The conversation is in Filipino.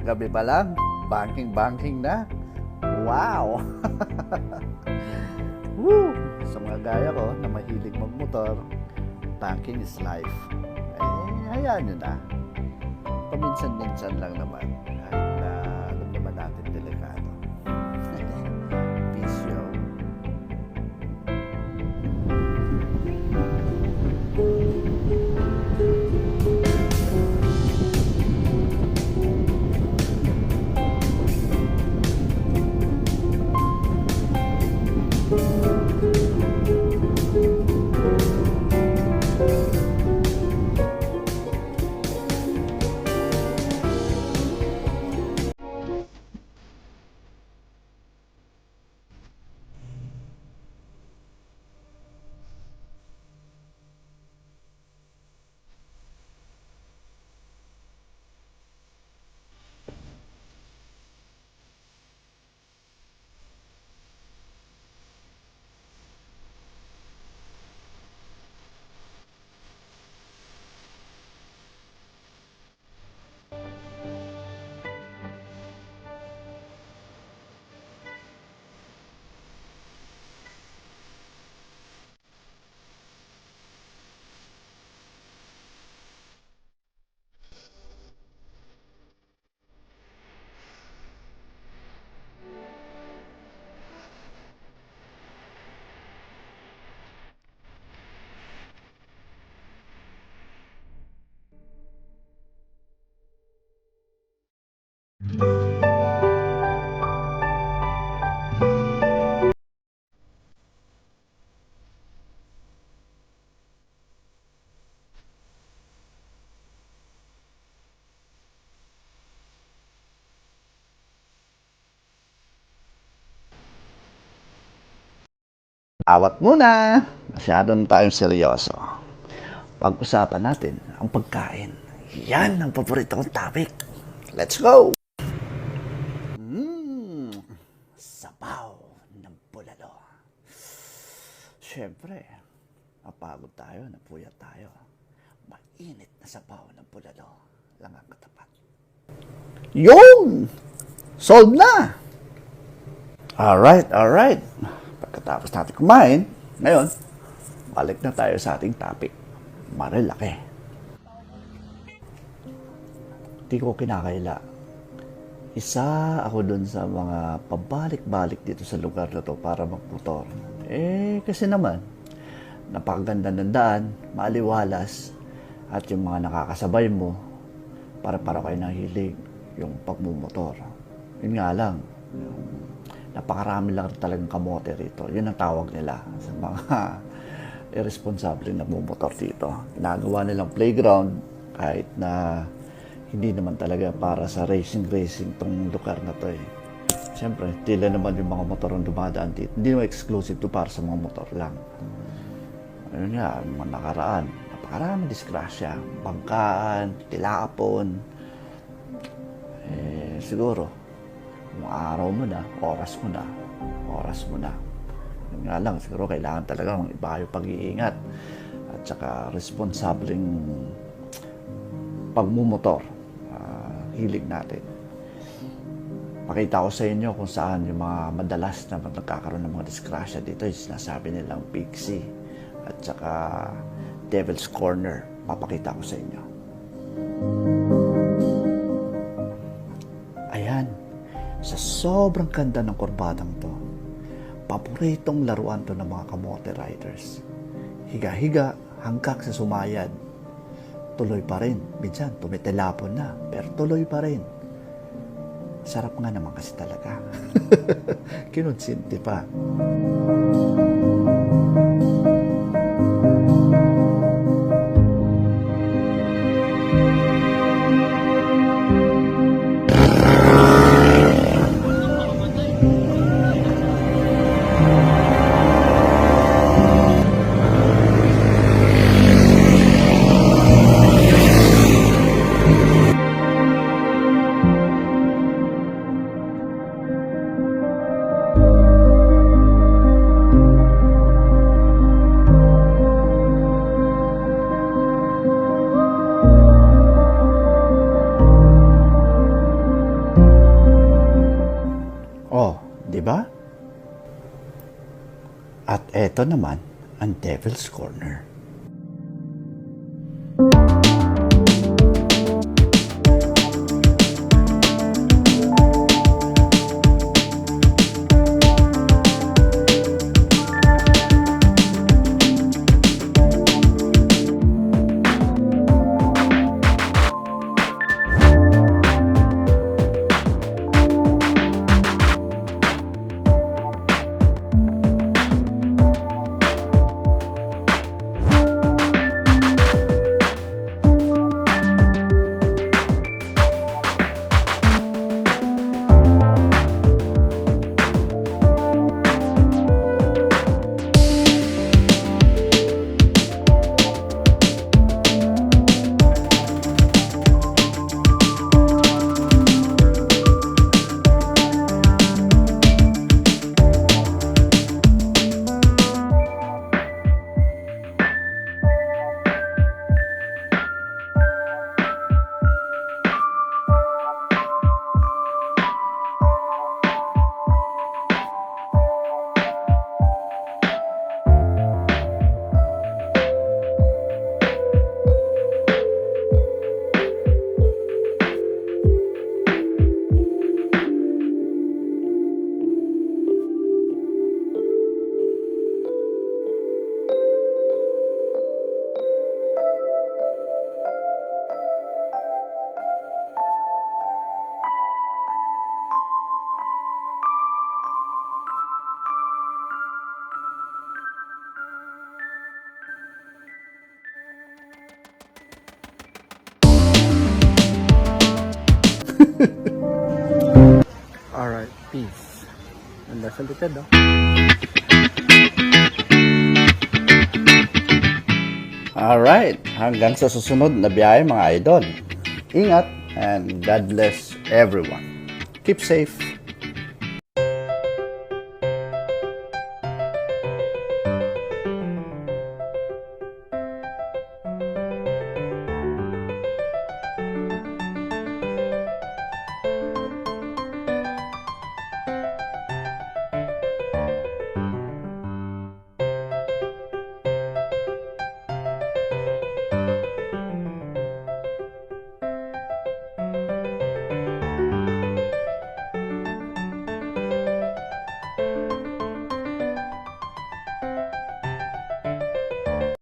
Gabi pa lang, banking na. Wow! Woo! Sa mga gaya ko na mahilig magmotor, banking is life. Hayaan nyo na. Paminsan-minsan lang naman. Kahit na alam naman natin delikado. Peace, yo. Awat muna! Masyadong tayong seryoso. Pag-usapan natin ang pagkain. Yan ang paborito kong topic. Let's go! Sabaw ng bulalo. Siyempre, napagod tayo, napuyat tayo. Mainit na sabaw ng bulalo lang ang katapat. Yun! Solved na! Alright. Pagkatapos natin kumain, ngayon, balik na tayo sa ating topic. Marilaki. Hindi ko kinakaila. Isa ako dun sa mga pabalik-balik dito sa lugar na to para magmotor. Kasi naman, napakaganda ng daan, maaliwalas, at yung mga nakakasabay mo, para kayo nahilig yung pagmumotor. Yun nga lang, napakarami lang talagang kamote rito. Yun ang tawag nila sa mga irresponsible na bumotor dito. Ginagawa nilang playground kahit na hindi naman talaga para sa racing tong lugar na to eh. Siyempre, tila naman yung mga motor ang dumadaan dito. Hindi naman exclusive to para sa mga motor lang. Ayun nga, mga nakaraan, napakarami disgrasya. Bangkaan, tilapon. Siguro, kung araw mo na, oras mo na. Yun nga lang, siguro kailangan talaga ng iba yung pag-iingat at saka responsableng pagmumotor. Hilig natin. Pakita ko sa inyo kung saan yung mga madalas na nagkakaroon ng mga disgrasya dito. Yung sinasabi nilang Pixie at saka Devil's Corner. Papakita ko sa inyo. Ayan. Sa sobrang ganda ng kurbadang to, paboritong laruan to ng mga kamote riders. Higa-higa hanggang sa sumayad. Tuloy pa rin. Minsan, tumitilapon na, pero tuloy pa rin. Sarap nga naman kasi talaga. Kinonsinti pa. Ito naman ang Devil's Corner. Alright, peace. Ganda sa likod, oh. Alright, hanggang sa susunod na biyahe mga idol. Ingat and God bless everyone. Keep safe.